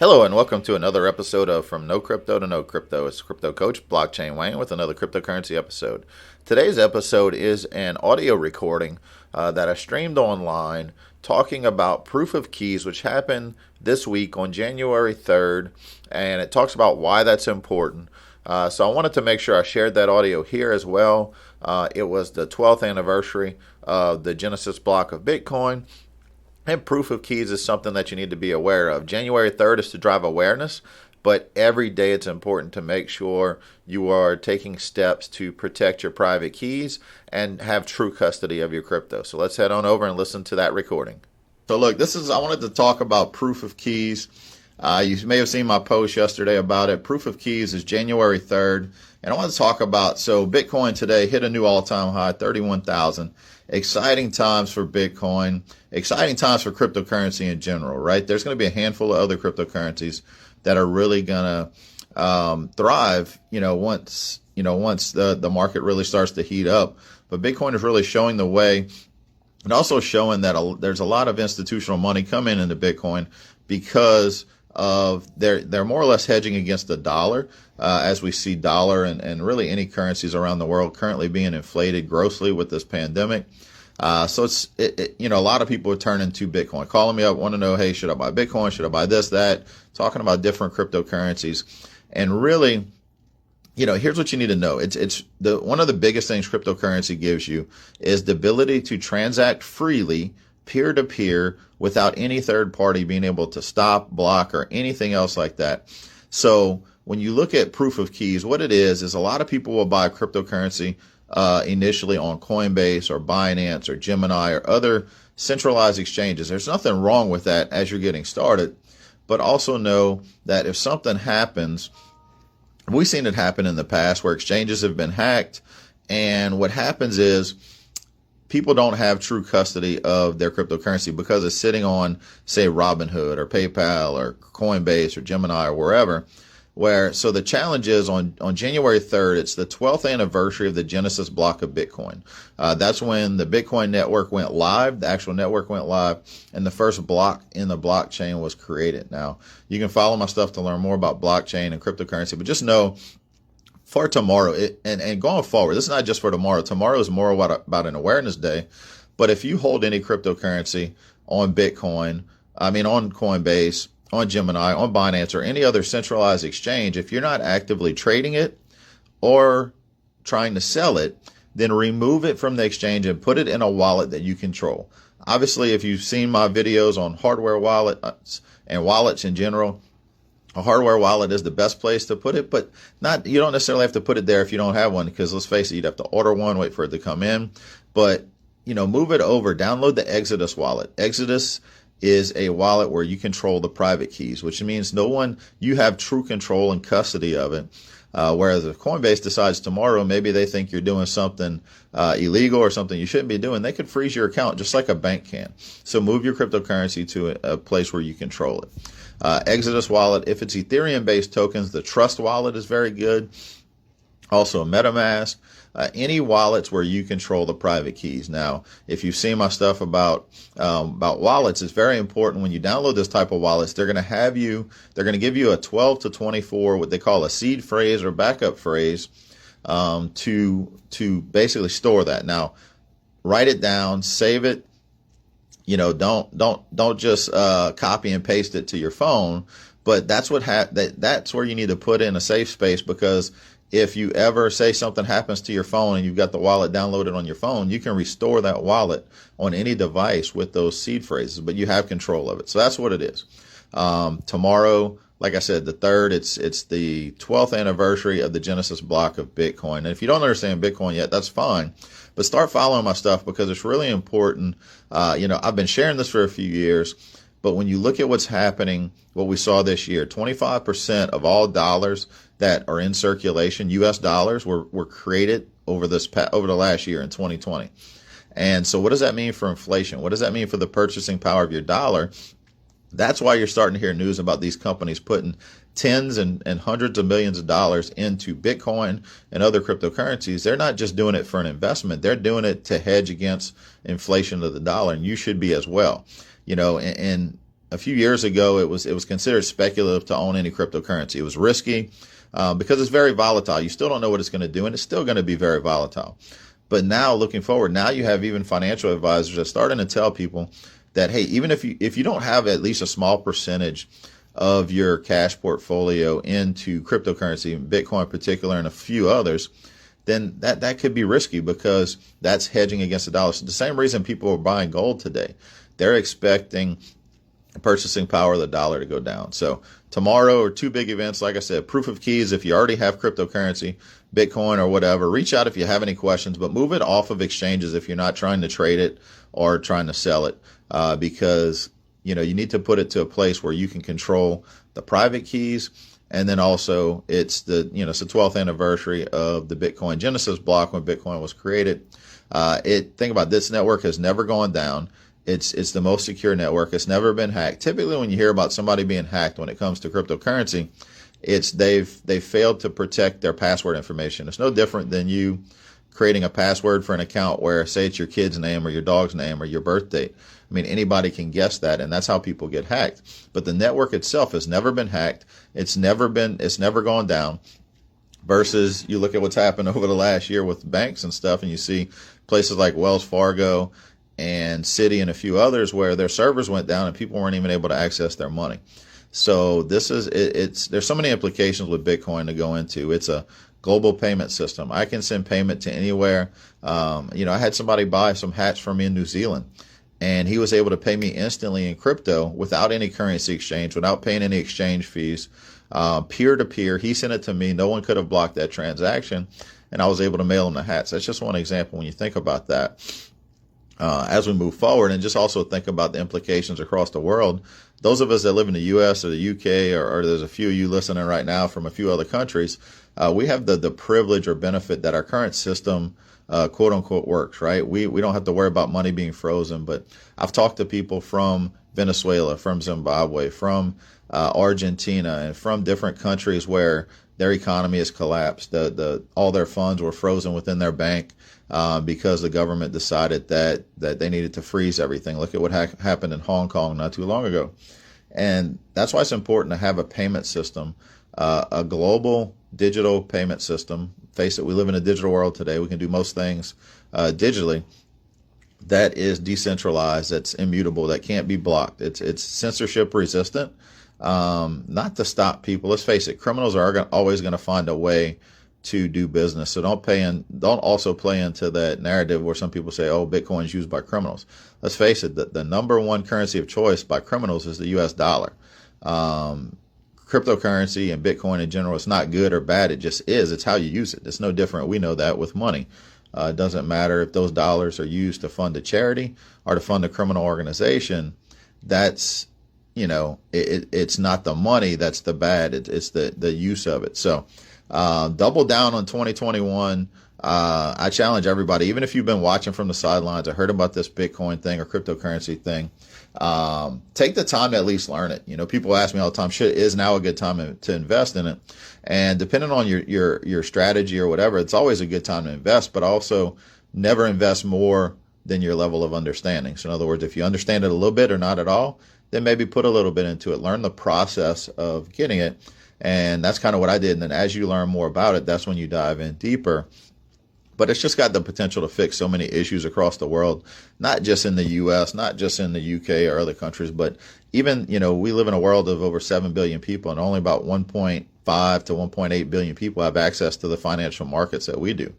Hello and welcome to another episode of From No Crypto to No Crypto. It's Crypto Coach Blockchain Wayne with another cryptocurrency episode. Today's episode is an audio recording that I streamed online talking about proof of keys, which happened this week on January 3rd, and it talks about why that's important. So I wanted to make sure I shared that audio here as well. It was the 12th anniversary of the Genesis block of Bitcoin. And proof of keys is something that you need to be aware of. January 3rd is to drive awareness, but every day it's important to make sure you are taking steps to protect your private keys and have true custody of your crypto. So let's head on over and listen to that recording. So look, I wanted to talk about proof of keys. You may have seen my post yesterday about it. Proof of keys is January 3rd. And I want to talk about, so Bitcoin today hit a new all-time high, 31,000. Exciting times for Bitcoin, exciting times for cryptocurrency in general, right? There's going to be a handful of other cryptocurrencies that are really going to thrive, once the market really starts to heat up. But Bitcoin is really showing the way, and also showing that there's a lot of institutional money coming into Bitcoin because of they're more or less hedging against the dollar, as we see dollar and really any currencies around the world currently being inflated grossly with this pandemic. So a lot of people are turning to Bitcoin, calling me up, want to know, hey, should I buy Bitcoin? Should I buy this, that? Talking about different cryptocurrencies. And really, here's what you need to know. It's one of the biggest things cryptocurrency gives you is the ability to transact freely, peer-to-peer, without any third party being able to stop, block, or anything else like that. So when you look at proof of keys, what it is a lot of people will buy cryptocurrency initially on Coinbase or Binance or Gemini or other centralized exchanges. There's nothing wrong with that as you're getting started, but also know that if something happens, we've seen it happen in the past where exchanges have been hacked, and what happens is people don't have true custody of their cryptocurrency because it's sitting on, say, Robinhood or PayPal or Coinbase or Gemini or wherever. So the challenge is on January 3rd, it's the 12th anniversary of the Genesis block of Bitcoin. That's when the Bitcoin network went live, the actual network went live, and the first block in the blockchain was created. Now, you can follow my stuff to learn more about blockchain and cryptocurrency, but just know for tomorrow, and going forward, this is not just for tomorrow. Tomorrow is more about an awareness day. But if you hold any cryptocurrency on Bitcoin, on Coinbase, on Gemini, on Binance, or any other centralized exchange, if you're not actively trading it or trying to sell it, then remove it from the exchange and put it in a wallet that you control. Obviously, if you've seen my videos on hardware wallets and wallets in general, a hardware wallet is the best place to put it, but you don't necessarily have to put it there if you don't have one, because let's face it, you'd have to order one, wait for it to come in. But, move it over, download the Exodus wallet. Exodus is a wallet where you control the private keys, which means you have true control and custody of it. Whereas if Coinbase decides tomorrow, maybe they think you're doing something illegal or something you shouldn't be doing, they could freeze your account just like a bank can. So move your cryptocurrency to a place where you control it. Exodus wallet, if it's Ethereum-based tokens, the Trust wallet is very good. Also MetaMask, any wallets where you control the private keys. Now, if you've seen my stuff about wallets, it's very important when you download this type of wallets, they're going to give you a 12 to 24, what they call a seed phrase or backup phrase, to basically store that. Now, write it down, save it. Don't just copy and paste it to your phone, but that's where you need to put in a safe space, because if you ever say something happens to your phone and you've got the wallet downloaded on your phone, you can restore that wallet on any device with those seed phrases, but you have control of it. So that's what it is. Tomorrow, like I said, the 3rd, it's the 12th anniversary of the Genesis block of Bitcoin. And if you don't understand Bitcoin yet, that's fine. But start following my stuff, because it's really important. I've been sharing this for a few years, but when you look at what's happening, what we saw this year, 25% of all dollars that are in circulation, U.S. dollars, were created over the last year in 2020. And so what does that mean for inflation? What does that mean for the purchasing power of your dollar? That's why you're starting to hear news about these companies putting tens and hundreds of millions of dollars into Bitcoin and other cryptocurrencies. They're not just doing it for an investment. They're doing it to hedge against inflation of the dollar, and you should be as well. And a few years ago, it was considered speculative to own any cryptocurrency. It was risky because it's very volatile. You still don't know what it's going to do, and it's still going to be very volatile. But now, looking forward, now you have even financial advisors that are starting to tell people that, hey, even if you don't have at least a small percentage of your cash portfolio into cryptocurrency, Bitcoin in particular, and a few others, then that could be risky because that's hedging against the dollar. So the same reason people are buying gold today, they're expecting purchasing power of the dollar to go down. So tomorrow are two big events. Like I said, proof of keys. If you already have cryptocurrency, Bitcoin or whatever, reach out if you have any questions, but move it off of exchanges if you're not trying to trade it or trying to sell it, because you need to put it to a place where you can control the private keys. And then also it's the 12th anniversary of the Bitcoin Genesis block when Bitcoin was created. Think about this network has never gone down. It's the most secure network. It's never been hacked. Typically, when you hear about somebody being hacked when it comes to cryptocurrency, it's they've failed to protect their password information. It's no different than you creating a password for an account where, say, it's your kid's name or your dog's name or your birth date. I mean, anybody can guess that, and that's how people get hacked. But the network itself has never been hacked. It's never gone down. Versus you look at what's happened over the last year with banks and stuff, and you see places like Wells Fargo and Citi and a few others where their servers went down and people weren't even able to access their money. So there's so many implications with Bitcoin to go into. It's a global payment system. I can send payment to anywhere. I had somebody buy some hats from me in New Zealand, and he was able to pay me instantly in crypto without any currency exchange, without paying any exchange fees, peer to peer. He sent it to me. No one could have blocked that transaction, and I was able to mail him the hats. That's just one example when you think about that. As we move forward, and just also think about the implications across the world. Those of us that live in the U.S. or the U.K., or there's a few of you listening right now from a few other countries, we have the privilege or benefit that our current system, quote unquote, works, right? We don't have to worry about money being frozen. But I've talked to people from Venezuela, from Zimbabwe, from Argentina, and from different countries where their economy has collapsed. All their funds were frozen within their bank because the government decided that they needed to freeze everything. Look at what happened in Hong Kong not too long ago. And that's why it's important to have a payment system, a global digital payment system. Face it, we live in a digital world today. We can do most things digitally. That is decentralized, that's immutable, that can't be blocked. It's censorship resistant. Not to stop people. Let's face it, criminals are always going to find a way to do business. So don't also play into that narrative where some people say, oh, Bitcoin is used by criminals. Let's face it, the number one currency of choice by criminals is the US dollar. Cryptocurrency and Bitcoin in general, it's not good or bad. It just is. It's how you use it. It's no different. We know that with money. It doesn't matter if those dollars are used to fund a charity or to fund a criminal organization. That's, it's not the money that's the bad. It's the use of it. So double down on 2021. I challenge everybody, even if you've been watching from the sidelines or heard about this Bitcoin thing or cryptocurrency thing, take the time to at least learn it. People ask me all the time, is now a good time to invest in it? And depending on your strategy or whatever, it's always a good time to invest, but also never invest more than your level of understanding. So in other words, if you understand it a little bit or not at all, then maybe put a little bit into it. Learn the process of getting it. And that's kind of what I did. And then as you learn more about it, that's when you dive in deeper. But it's just got the potential to fix so many issues across the world, not just in the U.S., not just in the UK or other countries, but even, we live in a world of over 7 billion people, and only about 1.5 to 1.8 billion people have access to the financial markets that we do.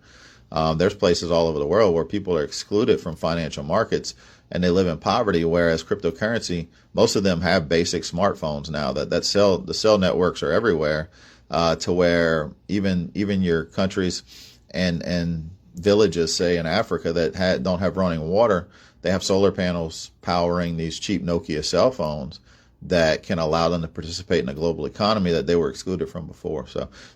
There's places all over the world where people are excluded from financial markets and they live in poverty, whereas cryptocurrency, most of them have basic smartphones now the cell networks are everywhere, to where even your countries and villages, say in Africa, that don't have running water, they have solar panels powering these cheap Nokia cell phones that can allow them to participate in a global economy that they were excluded from before.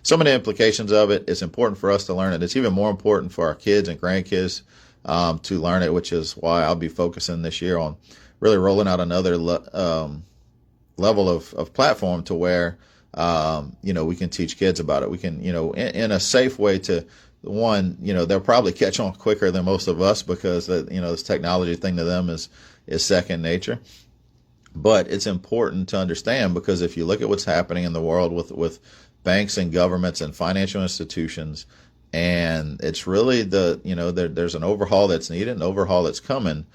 So many implications of it. It's important for us to learn it. It's even more important for our kids and grandkids to learn it, which is why I'll be focusing this year on really rolling out another level of platform to where we can teach kids about it. We can, in a safe way to, one, they'll probably catch on quicker than most of us because, this technology thing to them is second nature. But it's important to understand, because if you look at what's happening in the world with banks and governments and financial institutions, and it's really there's an overhaul that's needed, an overhaul that's coming,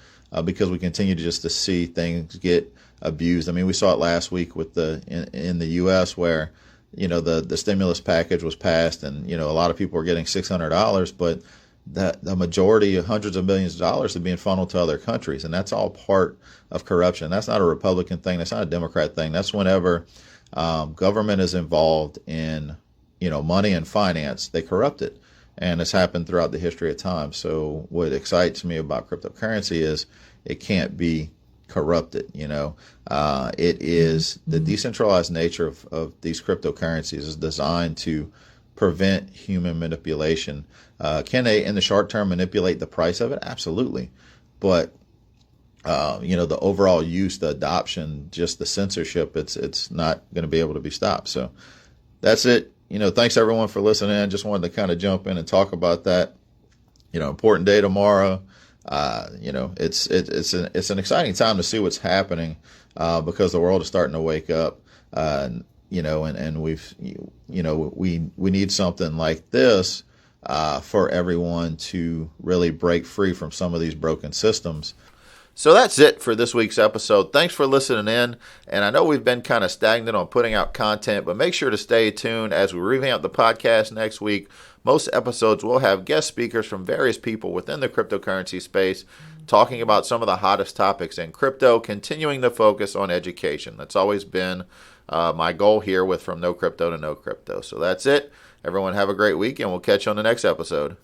because we continue to see things get abused. I mean, we saw it last week with in the U.S. where the stimulus package was passed, and a lot of people were getting $600, but the majority, hundreds of millions of dollars, are being funneled to other countries, and that's all part of corruption. That's not a Republican thing. That's not a Democrat thing. That's whenever government is involved in money and finance, they corrupt it, and it's happened throughout the history of time. So what excites me about cryptocurrency is it can't be corrupted. It is the decentralized nature of these cryptocurrencies is designed to prevent human manipulation. Can they, in the short term, manipulate the price of it? Absolutely. But the overall use, the adoption, just the censorship, it's not going to be able to be stopped. So that's it. Thanks everyone for listening. Just wanted to kind of jump in and talk about that. Important day tomorrow. It's an exciting time to see what's happening, because the world is starting to wake up. And we need something like this for everyone to really break free from some of these broken systems. So that's it for this week's episode. Thanks for listening in. And I know we've been kind of stagnant on putting out content, but make sure to stay tuned as we revamp the podcast next week. Most episodes will have guest speakers from various people within the cryptocurrency space talking about some of the hottest topics in crypto, continuing to focus on education. That's always been my goal here with From No Crypto to No Crypto. So that's it. Everyone have a great week, and we'll catch you on the next episode.